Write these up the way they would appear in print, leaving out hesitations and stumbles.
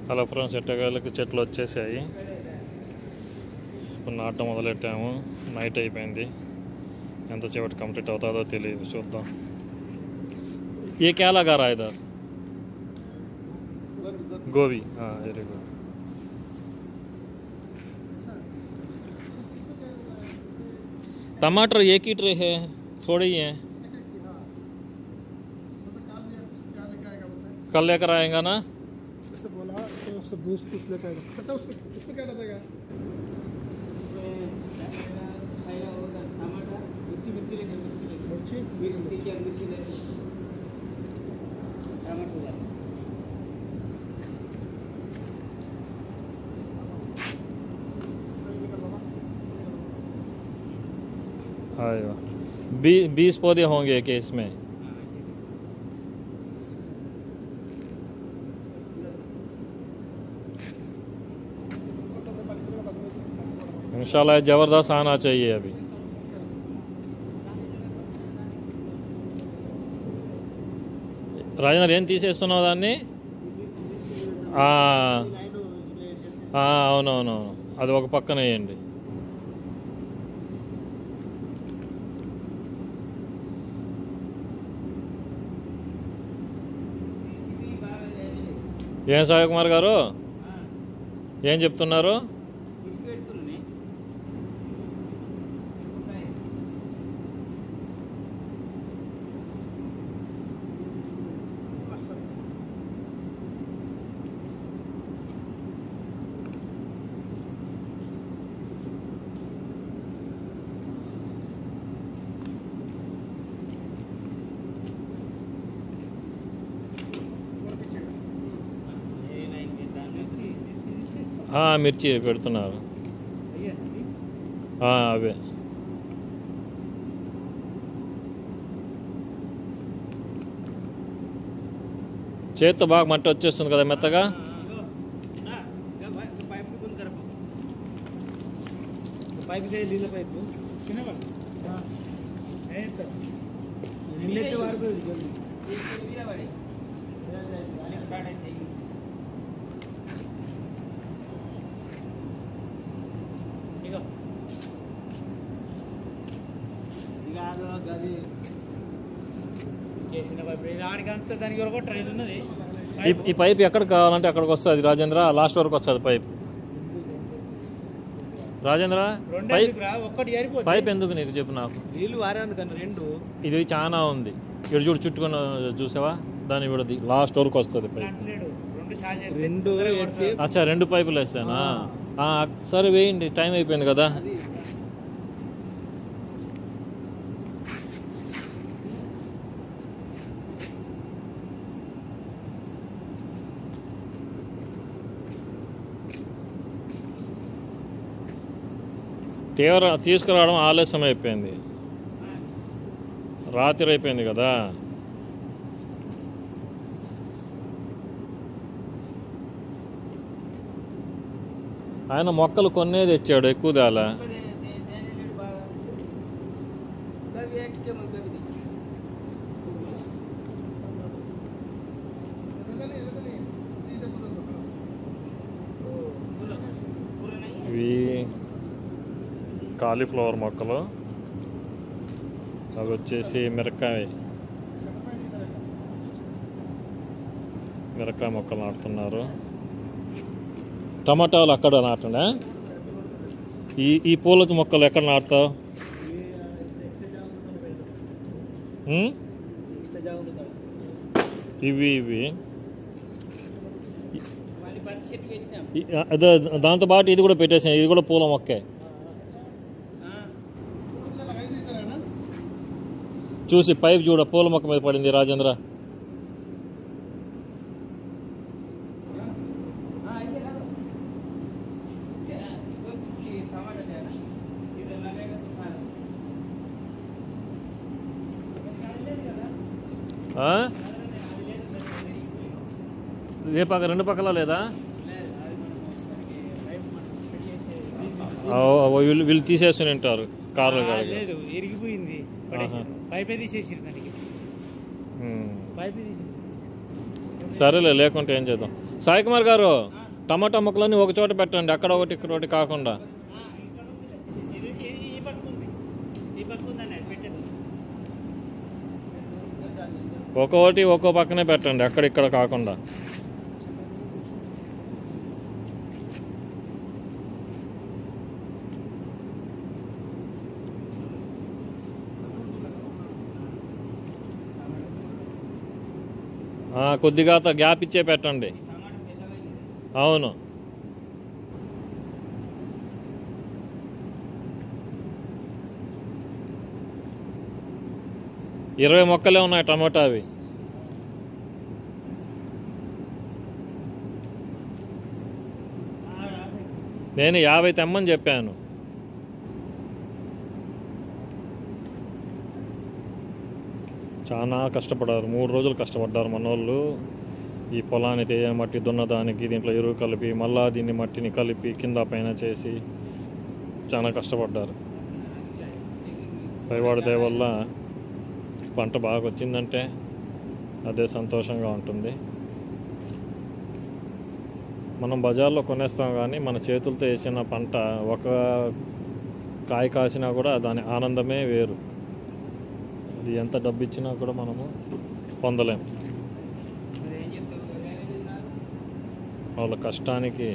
Hello friends, ఎట్టగాళ్ళకి చెట్లు వచ్చేసాయి. ఇప్పుడు నాటం మొదలెట్టాము. నైట్ అయిపోయింది. ఎంతసేపటి కంప్లీట్ అవుతుందో తెలియదు, చూద్దాం. ఏ क्या लगा रहा है इधर? गोभी, हाँ वेरी गुड. टमाटर एक ही ट्रे है, थोड़े ही हैं. कल लेकर आएगा ना? ऐसे बोला तो उसको दूस कुछ लेकर आएगा. अच्छा उसमें क्या डालेगा? मिर्ची लेकर मिर्ची आएगा. 20 पौधे होंगे कि इसमें? इंशाल्लाह ज़बरदस्त आना चाहिए. अभी రాజేంద్ర ఏం తీసేస్తున్నావు దాన్ని? అవునవునవును, అది ఒక పక్కన వేయండి. ఏం సాయి కుమార్ గారు ఏం చెప్తున్నారు? మిర్చి పెడుతున్నారు. అవే చేత్తో బాగా మట్టి వచ్చేస్తుంది కదా మెత్తగా. ఈ పైప్ ఎక్కడికి కావాలంటే అక్కడికి వస్తుంది రాజేంద్ర. లాస్ట్ వరకు వస్తుంది పైప్. రాజేంద్ర పైప్ ఎందుకు నీకు చెప్పు నాకు. ఇది చాలా ఉంది. ఇక్కడ చూడు చుట్టుకొని చూసావా, దాన్ని విడది లాస్ట్ వరకు వస్తుంది పైప్. అచ్చా, 2 పైపులు వేస్తానా? సరే వేయండి, టైం అయిపోయింది కదా. తీసుకురావడం ఆలస్యం అయిపోయింది, రాత్రి అయిపోయింది కదా. ఆయన మొక్కలు కొన్నే తెచ్చాడు, ఎక్కువ తేలా. ఇవి కాలీఫ్లవర్ మొక్కలు, అవి వచ్చేసి మిరపకాయ మొక్కలు నాటుతున్నారు. టమాటాలు అక్కడ నాటండి. ఈ పూల మొక్కలు ఎక్కడ నాటుతావు? ఇవి దాంతో పాటు ఇది కూడా పెట్టేసాను. ఇది కూడా పూల మొక్కే. చూసి పైప్ చూడ, పూల మొక్క మీద పడింది రాజేంద్ర. ఏ పక్క, 2 పక్కల లేదా? వీళ్ళు తీసేస్తూనే ఉంటారు కార్లు. ఇరిగిపోయింది, సరేలే, లేకుంటే ఏం చేద్దాం. సాయి కుమార్ గారు టమాటా ముక్కలన్నీ ఒక చోట పెట్టండి, అక్కడ ఒకటి ఇక్కడ ఒకటి కాకుండా. ఒక్కొక్కటి ఒక్కో పక్కనే పెట్టండి, అక్కడ ఇక్కడ కాకుండా. కొద్దిగా గ్యాప్ ఇచ్చే పెట్టండి. అవును, ఇరవై మొక్కలే ఉన్నాయి టమాటా అవి. నేను 50 తెమ్మని చెప్పాను. చాలా కష్టపడ్డారు, 3 రోజులు కష్టపడ్డారు మనోళ్ళు. ఈ పొలాన్ని తేయని మట్టి దున్నదానికి దీంట్లో ఎరువు కలిపి మళ్ళా దీన్ని మట్టిని కలిపి కింద పైన చేసి చాలా కష్టపడ్డారు. పైవాడి దయ వల్ల పంట బాగా వచ్చిందంటే అదే సంతోషంగా ఉంటుంది. మనం బజార్లో కొనేస్తాం కానీ మన చేతులతో వేసిన పంట ఒక కాయ కాసినా కూడా దాని ఆనందమే వేరు. అది ఎంత డబ్బు ఇచ్చినా కూడా మనము పొందలేం. వాళ్ళ కష్టానికి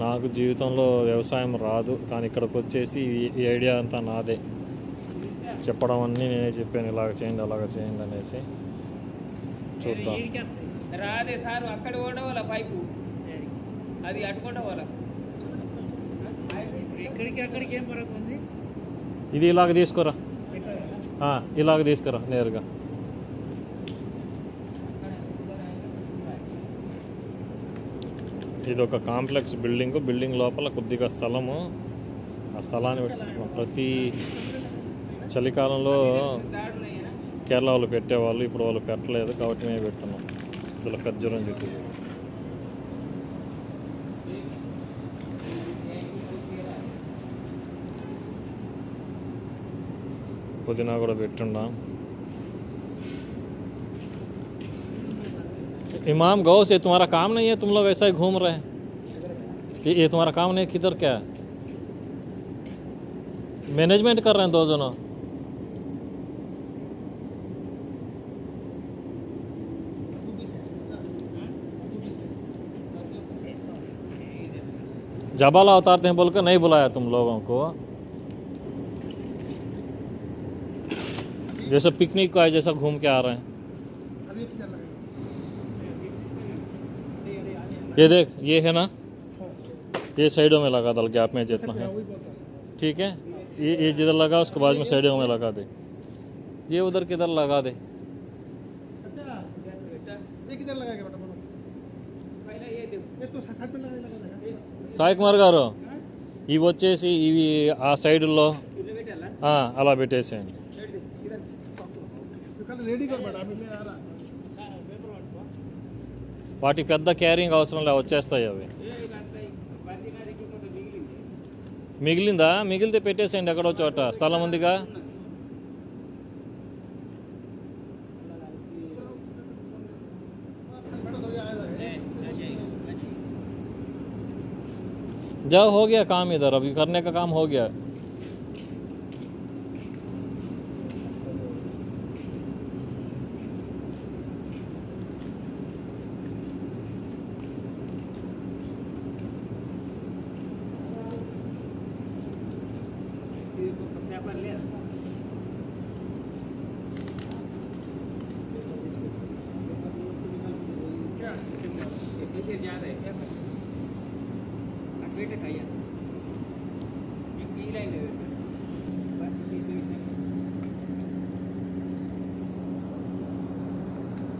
నాకు జీవితంలో వ్యవసాయం రాదు, కానీ ఇక్కడికి వచ్చేసి ఈ ఐడియా అంతా నాదే. చెప్పడం అన్నీ నేనే చెప్పాను, ఇలాగ చేయండి అలాగ చేయండి అనేసి. చూద్దాం. రాదే సార్, అక్కడ కూడా వాళ్ళ పైపు అది అట్టుకుండా వాళ్ళ ఇక్కడికి అక్కడికి ఏం ఫరక్ ఉంది. ఇది ఇలాగ తీసుకురా, ఇలాగ తీసుకురా నేరుగా. ఇది ఒక కాంప్లెక్స్ బిల్డింగ్ లోపల కొద్దిగా స్థలము. ఆ స్థలాన్ని పెట్టుకున్నాం. ప్రతి చలికాలంలో కేరళ వాళ్ళు పెట్టేవాళ్ళు, ఇప్పుడు వాళ్ళు పెట్టలేదు కాబట్టి మేము పెట్టున్నాం. ఇందులో ఖర్జూరం చెట్టు, పుదీనా కూడా పెట్టున్నాం. इमाम गौ से तुम्हारा काम नहीं है, तुम लोग ऐसा ही घूम रहे हैं. ये तुम्हारा काम नहीं, किधर क्या मैनेजमेंट कर रहे हैं 2 जनों. जबाला उतारते हैं बोलकर नहीं बुलाया तुम लोगों को. जैसे पिकनिक को आए, जैसा घूम के आ रहे हैं. ये देख, ये है ना, ये साइडों में लगा दल, गैप में जितना है. ठीक है, ये जिधर लगा उसके बाद में साइडों में लगा दे. ये उधर किधर लगा दे. సాయి కుమార్ గారు, ఇవి వచ్చేసి ఇవి ఆ సైడుల్లో అలా పెట్టేసేయండి. వాటికి పెద్ద క్యారింగ్ అవసరం లే, వచ్చేస్తాయి అవి. మిగిలిందా? మిగిలితే పెట్టేసేయండి ఎక్కడో చోట, స్థలం ఉందిగా. जाओ, हो गया काम इधर, अभी करने का काम हो गया.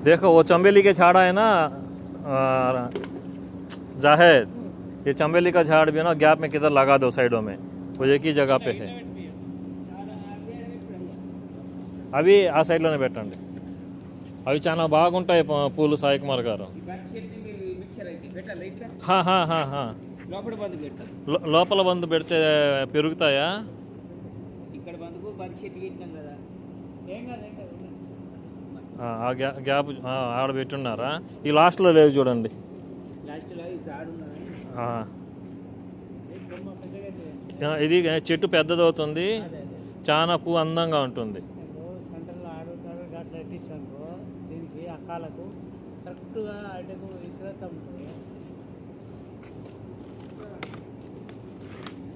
देखो वो चंबेली के झाड़ है ना जाहिद, ये चंबेली का झाड़ भी ना गैप में किधर लगा दो साइडों में, वो एक ही जगह पे है. అవి ఆ సైడ్లోనే పెట్టండి. అవి చాలా బాగుంటాయి పూలు సాయి కుమార్ గారు. లోపల బందు పెడితే పెరుగుతాయా? గ్యాప్ ఆడ పెట్టున్నారా? ఈ లాస్ట్లో లేదు చూడండి. ఆ. ఇది చెట్టు పెద్దదవుతుంది, చాలా పువ్వు అందంగా ఉంటుంది. సెంటర్లో ఆడుతాడు అట్లా ఎట్టించాను దీనికి ఆ కాలకు కరెక్ట్గా అడ్డకు విసిరేస్తా ఉంటుంది.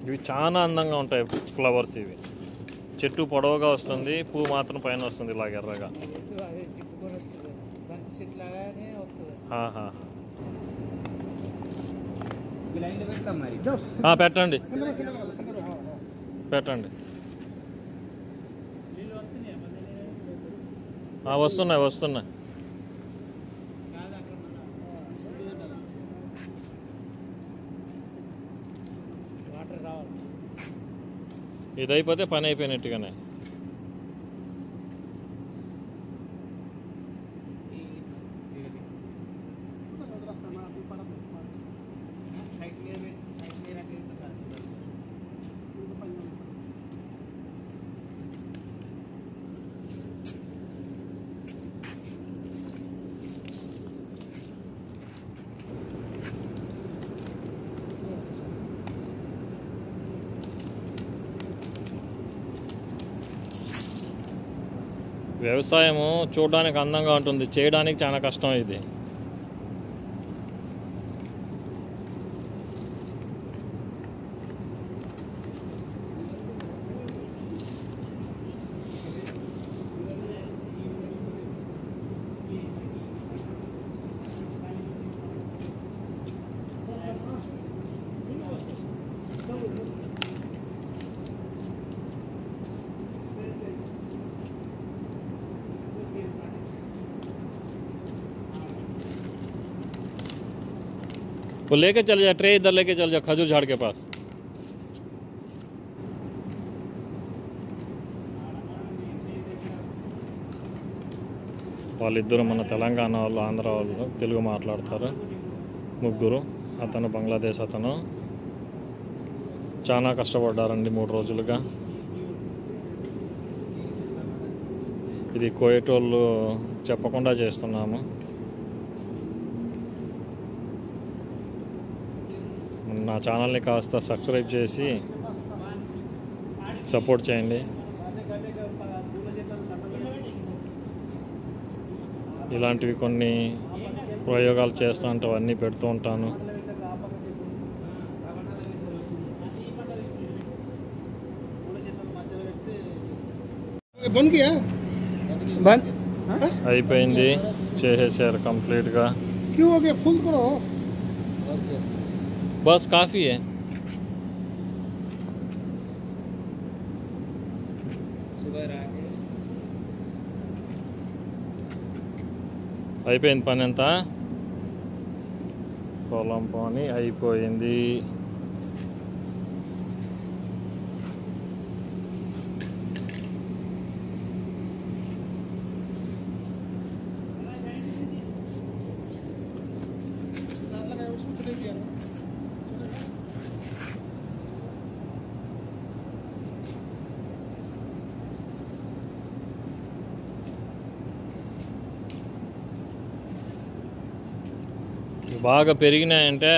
ఇవి చాలా అందంగా ఉంటాయి ఫ్లవర్స్. ఇవి చెట్టు పొడవుగా వస్తుంది, పువ్వు మాత్రం పైన వస్తుంది ఇలాగ ఎర్రగా. అదే చిక్కుకొని వస్తుంది, బంతి చెట్టు లాగానే వస్తుంది. ఆహా. ఈ లైన్లో పెడతాం మరి. పెట్టండి పెట్టండి. వస్తున్నాయి వస్తున్నాయి. వాటర్ రావాలి. ఇది అయిపోతే పని అయిపోయినట్టుగానే. వ్యవసాయము చూడడానికి అందంగా ఉంటుంది, చేయడానికి చాలా కష్టం ఇది. वो लेके चल जा, ट्रे इधर लेके चल जा खजूर झाड़ के पास. వాళ్ళిద్దరు మన తెలంగాణ వాళ్ళు, ఆంధ్ర వాళ్ళు, తెలుగు మాట్లాడతారు. ముగ్గురు. అతను బంగ్లాదేశ్ అతను. చాలా కష్టపడ్డారండి 3 రోజులుగా. ఇది కోయట్ వాళ్ళు చెప్పకుండా చేస్తున్నాము. నా ఛానల్ని కాస్త సబ్స్క్రైబ్ చేసి సపోర్ట్ చేయండి. ఇలాంటివి కొన్ని ప్రయోగాలు చేస్తూ ఉంటా, అవన్నీ పెడుతూ ఉంటాను. అయిపోయింది, చేసేసారు కంప్లీట్గా. क्यों हो गया? फुल करो. बस काफ़ी है. అయిపోయింది పని అంతా. పొలం పని అయిపోయింది. బాగా పెరిగినాయంటే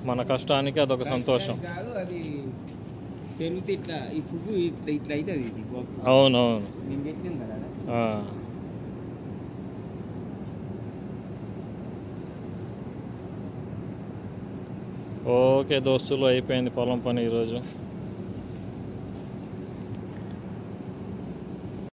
మన కష్టానికి అదొక సంతోషం. కాదు అది పెరిగితే ఇట్లా ఈ పువ్వు ఇట్లా ఇట్లా అవుతుంది. ఇది అవునవును. నేను పెట్టినాం కదా. ఓకే దోస్తులు, అయిపోయింది పొలం పని ఈరోజు.